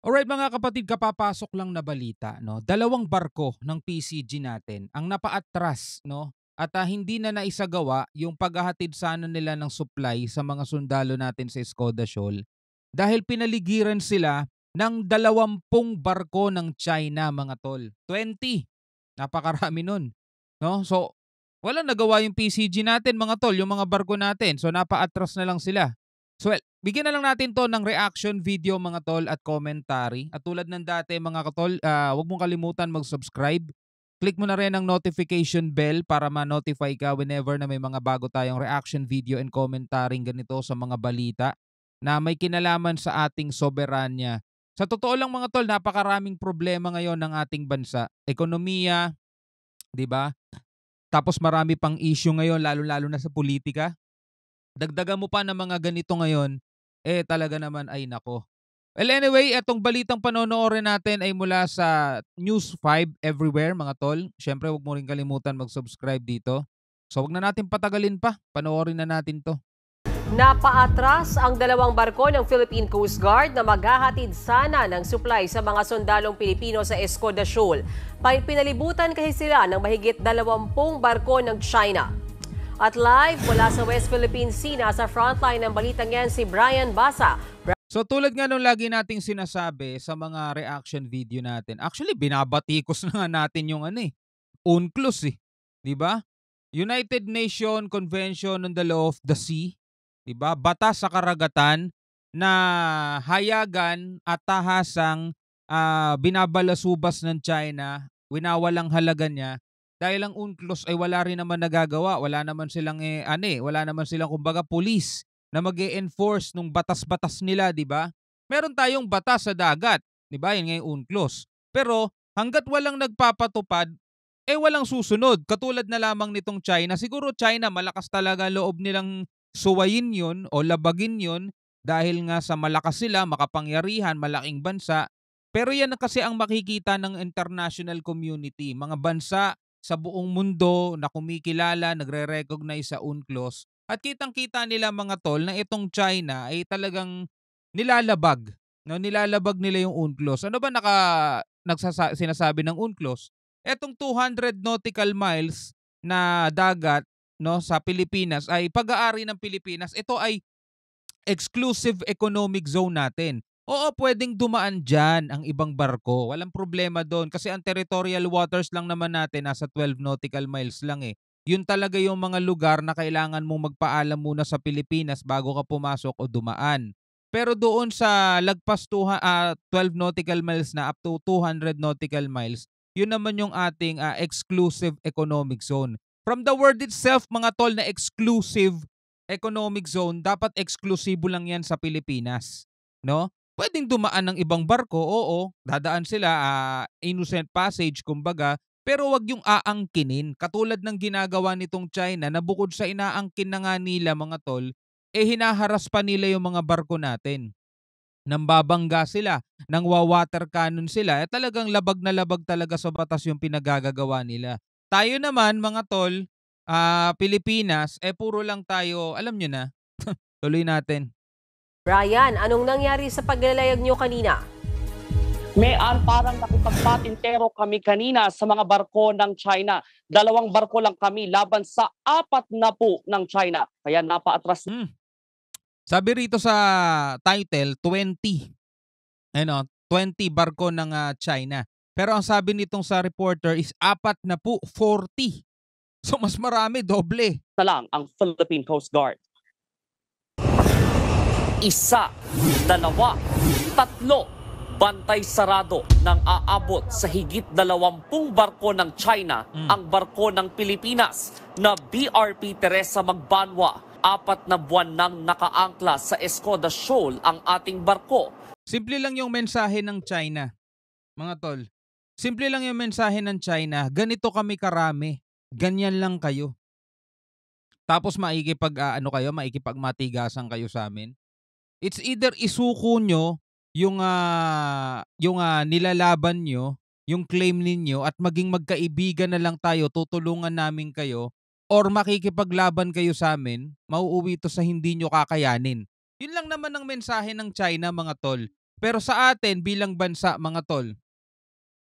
Alright mga kapatid, kapapasok lang na balita, no. Dalawang barko ng PCG natin ang napaatras, no, at hindi na naisagawa yung paghahatid sana nila ng supply sa mga sundalo natin sa Skoda Shoal dahil pinaligiran sila ng 20 barko ng China, mga tol. 20. Napakarami nun, no? So, walang nagawa yung PCG natin, mga tol, yung mga barko natin. So, napaatras na lang sila. So, well, bigyan na lang natin 'to ng reaction video, mga tol, at commentary. At tulad ng dati, mga katol, 'wag mong kalimutan mag-subscribe. Click mo na rin ang notification bell para ma-notify ka whenever na may mga bago tayong reaction video and commentary ganito sa mga balita na may kinalaman sa ating soberanya. Sa totoo lang, mga tol, napakaraming problema ngayon ng ating bansa. Ekonomiya, 'di ba? Tapos marami pang issue ngayon lalo-lalo na sa politika. Dagdagan mo pa ng mga ganito ngayon, eh talaga naman ay nako. Well, anyway, etong balitang panonoorin natin ay mula sa News 5 everywhere, mga tol. Siyempre, huwag mo rin kalimutan mag-subscribe dito. So, wag na natin patagalin pa. Panoorin na natin 'to. Napaatras ang dalawang barko ng Philippine Coast Guard na maghahatid sana ng supply sa mga sundalong Pilipino sa Escoda Shoal. Pinalibutan kasi sila ng mahigit 20 barko ng China. At live mula sa West Philippine Sea, nasa frontline ng balitang yan si Brian Basa. So, tulad nga nung lagi nating sinasabi sa mga reaction video natin, actually, binabatikos na nga natin yung UNCLOS eh. 'Di ba? United Nation Convention on the Law of the Sea, 'di ba? Batas sa karagatan na hayagan at tahasang binabalasubas ng China, winawalang halaga niya dahil ang UNCLOS ay wala rin naman nagagawa, wala naman silang wala naman silang kumbaga police na mag-e-enforce nung batas-batas nila, 'di ba? Meron tayong batas sa dagat, 'di ba? Yun nga yung UNCLOS. Pero hangga't walang nagpapatupad, walang susunod. Katulad na lamang nitong China. Siguro China, malakas talaga loob nilang suwayin yun o labagin yun dahil nga sa malakas sila, makapangyarihan, malaking bansa. Pero yan na kasi ang makikita ng international community. Mga bansa sa buong mundo na kumikilala, nagre-recognize sa UNCLOS. At kitang-kita nila, mga tol, na itong China ay talagang nilalabag. No, nilalabag nila yung UNCLOS. Ano ba sinasabi ng UNCLOS? Etong 200 nautical miles na dagat, no, sa Pilipinas ay pag-aari ng Pilipinas. Ito ay exclusive economic zone natin. Oo, pwedeng dumaan diyan ang ibang barko. Walang problema doon kasi ang territorial waters lang naman natin nasa 12 nautical miles lang eh. Yun talaga yung mga lugar na kailangan mong magpaalam muna sa Pilipinas bago ka pumasok o dumaan. Pero doon sa lagpas 12 nautical miles na up to 200 nautical miles, yun naman yung ating exclusive economic zone. From the word itself, mga tol, na exclusive economic zone, dapat eksklusibo lang yan sa Pilipinas. No? Pwedeng dumaan ng ibang barko, oo, dadaan sila, innocent passage kumbaga, pero wag yung aangkinin. Katulad ng ginagawa nitong China na bukod sa inaangkin na nga nila, mga tol, hinaharas pa nila yung mga barko natin. Nang babangga sila, nang water cannon sila, talagang labag na labag talaga sa batas yung pinagagagawa nila. Tayo naman, mga tol, Pilipinas, puro lang tayo, alam nyo na. Tuloy natin. Brian, anong nangyari sa paglalayag nyo kanina? Parang nakipagpatintero kami kanina sa mga barko ng China. 2 barko lang kami laban sa 40 ng China. Kaya napaatras. Sabi rito sa title, 20. 20 barko ng China. Pero ang sabi nitong sa reporter is 40. So mas marami, doble. Na lang ang Philippine Coast Guard. 1, 2, 3, bantay sarado nang aabot sa higit 20 barko ng China ang barko ng Pilipinas na BRP Teresa Magbanwa. 4 na buwan nang nakaangkla sa Escoda Shoal ang ating barko. Simple lang yung mensahe ng China, mga tol. Simple lang yung mensahe ng China, ganito kami karami, ganyan lang kayo. Tapos maikipagmatigasan kayo sa amin. It's either isuko nyo yung nilalaban nyo, yung claim ninyo at maging magkaibigan na lang tayo, tutulungan namin kayo, or makikipaglaban kayo sa amin, mauuwi ito sa hindi nyo kakayanin. Yun lang naman ang mensahe ng China, mga tol. Pero sa atin bilang bansa mga tol,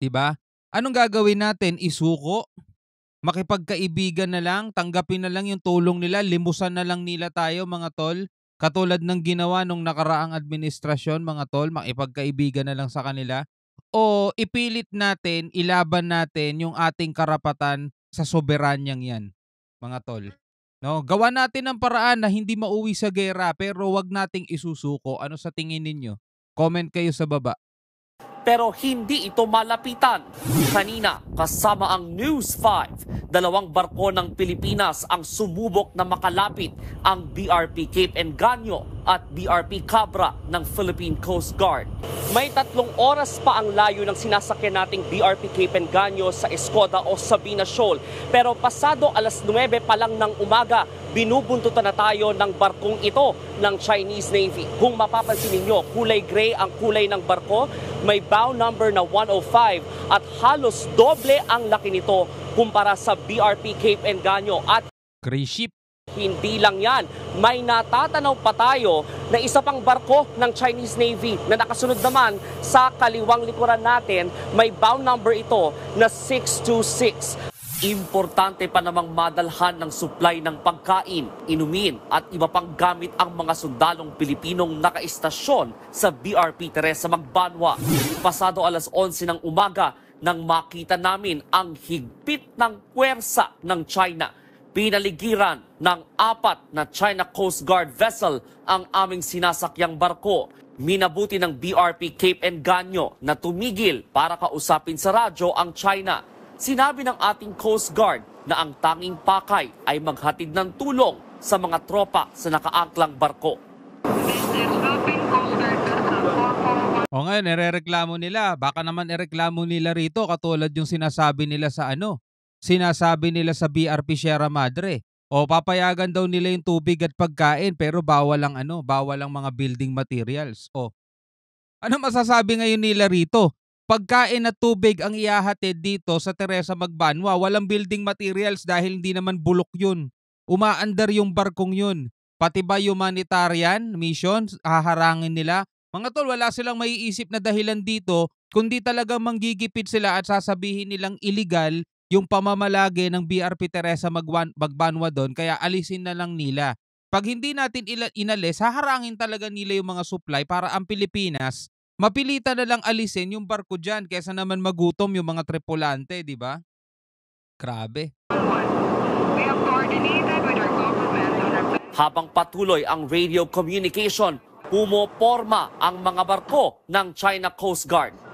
'di ba? Anong gagawin natin? Isuko? Makipagkaibigan na lang, tanggapin na lang yung tulong nila, limusan na lang nila tayo mga tol. Katulad ng ginawa nung nakaraang administrasyon mga tol, makipagkaibigan na lang sa kanila. O ipilit natin, ilaban natin yung ating karapatan sa soberanyang yan mga tol. No, gawa natin ng paraan na hindi mauwi sa gera pero wag nating isusuko. Ano sa tingin ninyo? Comment kayo sa baba. Pero hindi ito malapitan. Kanina, kasama ang News 5, 2 barko ng Pilipinas ang sumubok na makalapit ang BRP Cape Engaño at BRP Cabra ng Philippine Coast Guard. May 3 oras pa ang layo ng sinasakyan nating BRP Cape Engaño sa Escoda o Sabina Shoal. Pero pasado alas 9 pa lang ng umaga, binubuntutan na tayo ng barkong ito ng Chinese Navy. Kung mapapansin ninyo, kulay gray ang kulay ng barko, may bow number na 105 at halos doble ang laki nito kumpara sa BRP Cape Engaño. At Cruise ship. hindi lang yan, may natatanaw pa tayo na isa pang barko ng Chinese Navy na nakasunod naman sa kaliwang likuran natin. May bow number ito na 626. Importante pa namang madalhan ng supply ng pagkain, inumin at iba pang gamit ang mga sundalong Pilipinong nakaistasyon sa BRP Teresa Magbanwa. Pasado alas 11 ng umaga nang makita namin ang higpit ng puwersa ng China. Pinaligiran ng 4 na China Coast Guard vessel ang aming sinasakyang barko. Minabuti ng BRP Cape Engaño na tumigil para kausapin sa radyo ang China. Sinabi ng ating Coast Guard na ang tanging pakay ay maghatid ng tulong sa mga tropa sa nakaangklang barko. O ngayon, nirereklamo nila. Baka naman ireklamo nila rito katulad yung sinasabi nila sa sinasabi nila sa BRP Sierra Madre. O papayagan daw nila yung tubig at pagkain pero bawal ang bawal ang mga building materials. O ano masasabi ngayon nila rito? Pagkain at tubig ang ihahatid dito sa Teresa Magbanwa. Walang building materials dahil hindi naman bulok yun. Umaandar yung barkong yun. Pati ba humanitarian missions, haharangin nila? Mga tol, wala silang maiisip na dahilan dito kundi talagang manggigipit sila at sasabihin nilang illegal yung pamamalagi ng BRP Teresa Magbanwa doon kaya alisin na lang nila. Pag hindi natin inalis, haharangin talaga nila yung mga supply para ang Pilipinas mapilitan na lang alisin yung barko dyan kesa naman magutom yung mga tripulante, di ba? Grabe. Habang patuloy ang radio communication, pumoporma ang mga barko ng China Coast Guard.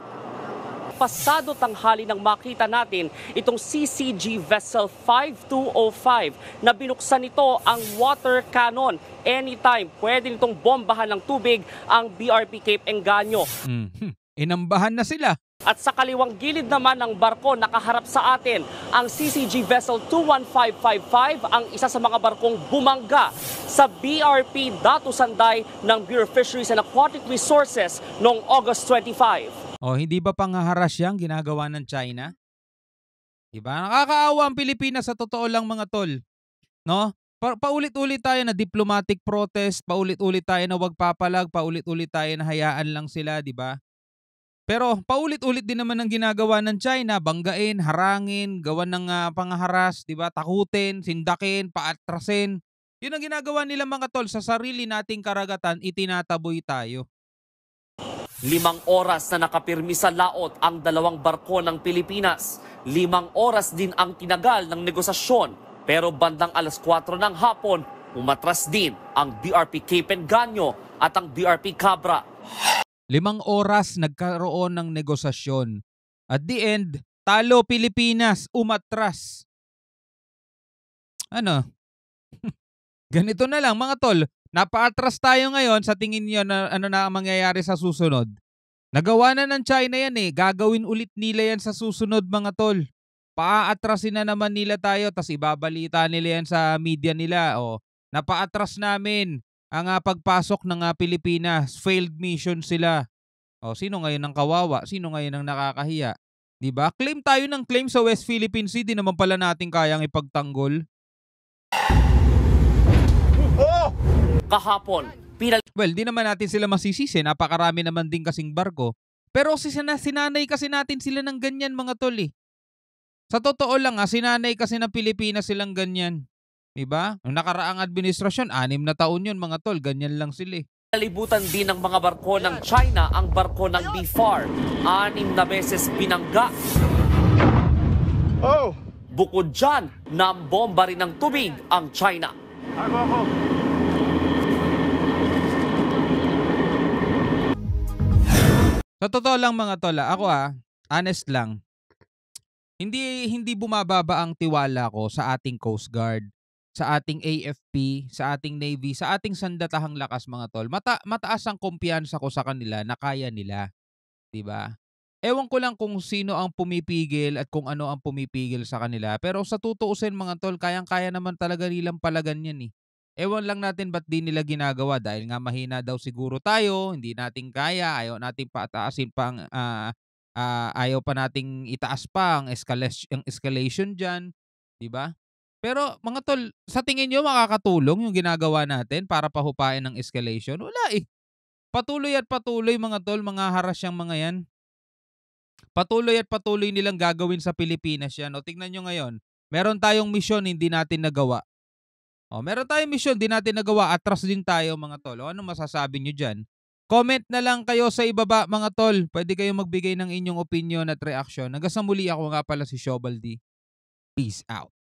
Pasado tanghali nang makita natin itong CCG Vessel 5205 na binuksan nito ang water cannon. Anytime, pwede nitong bombahan ng tubig ang BRP Cape Engaño. Inambahan na sila. At sa kaliwang gilid naman ng barko, nakaharap sa atin ang CCG Vessel 21555, ang isa sa mga barkong bumangga sa BRP Datu Sanday ng Bureau of Fisheries and Aquatic Resources noong August 25. O hindi ba panghaharas yang ginagawa ng China? Diba? Nakakaawa ang Pilipinas sa totoo lang mga tol. No? Paulit-ulit tayo na diplomatic protest, paulit-ulit tayo na wag papalag, paulit-ulit tayo na hayaan lang sila, di ba? Pero paulit-ulit din naman ang ginagawa ng China, banggain, harangin, gawan ng panghaharas, di ba? Takutin, sindakin, paatrasin. Yun ang ginagawa nila mga tol, sa sarili nating karagatan, itinataboy tayo. 5 oras na nakapirmi sa laot ang 2 barko ng Pilipinas. 5 oras din ang tinagal ng negosasyon. Pero bandang alas 4 ng hapon, umatras din ang BRP Cape Engaño at ang BRP Cabra. 5 oras nagkaroon ng negosasyon. At the end, talo Pilipinas, umatras. Ganito na lang mga tol. Napaatras tayo ngayon, sa tingin niyo na ano na mangyayari sa susunod? Nagawa na ng China yan gagawin ulit nila yan sa susunod mga tol. Paatrasin na naman nila tayo, tas ibabalita nila yan sa media nila. Napaatras namin ang pagpasok ng Pilipinas, failed mission sila. Sino ngayon ang kawawa? Sino ngayon ang nakakahiya? Diba? Claim tayo ng claim sa West Philippine Sea, di naman pala natin kayang ipagtanggol. Kahapon, Well, di naman natin sila masisisi, napakarami naman din kasing barko. Pero sinanay kasi natin sila ng ganyan mga tol eh. Sa totoo lang sinanay kasi ng Pilipinas silang ganyan. 'Di ba? Nung nakaraang administrasyon, 6 na taon 'yun mga tol, ganyan lang sila eh. Pinalibutan din ng mga barko ng China ang barko ng BFAR. 6 na beses binangga. Bukod dyan, nambomba rin ng tubig ang China. Sa totoo lang mga tol, ako honest lang. Hindi bumababa ang tiwala ko sa ating Coast Guard, sa ating AFP, sa ating Navy, sa ating sandatahang lakas mga tol. Mataas ang kumpiyansa ko sa kanila na kaya nila, 'di ba? Ewan ko lang kung sino ang pumipigil at kung ano ang pumipigil sa kanila. Pero sa tutuusin mga tol, kayang-kaya naman talaga nilang palagan yan eh. Ewan lang natin ba't di nila ginagawa dahil nga mahina daw siguro tayo, hindi natin kaya, ayaw nating pataasin pa ayaw pa nating itaas pa ang escalation diyan, 'di ba? Pero mga tol, sa tingin niyo makakatulong yung ginagawa natin para pahupain ang escalation? Wala eh. Patuloy at patuloy mga tol, mga haras yang mga yan. Patuloy at patuloy nilang gagawin sa Pilipinas yan. O tingnan nyo ngayon, meron tayong misyon hindi natin nagawa. Meron tayong misyon hindi natin nagawa. Atras din tayo mga tol. Ano masasabi nyo dyan? Comment na lang kayo sa ibaba mga tol. Pwede kayong magbigay ng inyong opinion at reaction. Hanggang sa muli, ako nga pala si Shobaldi. Peace out.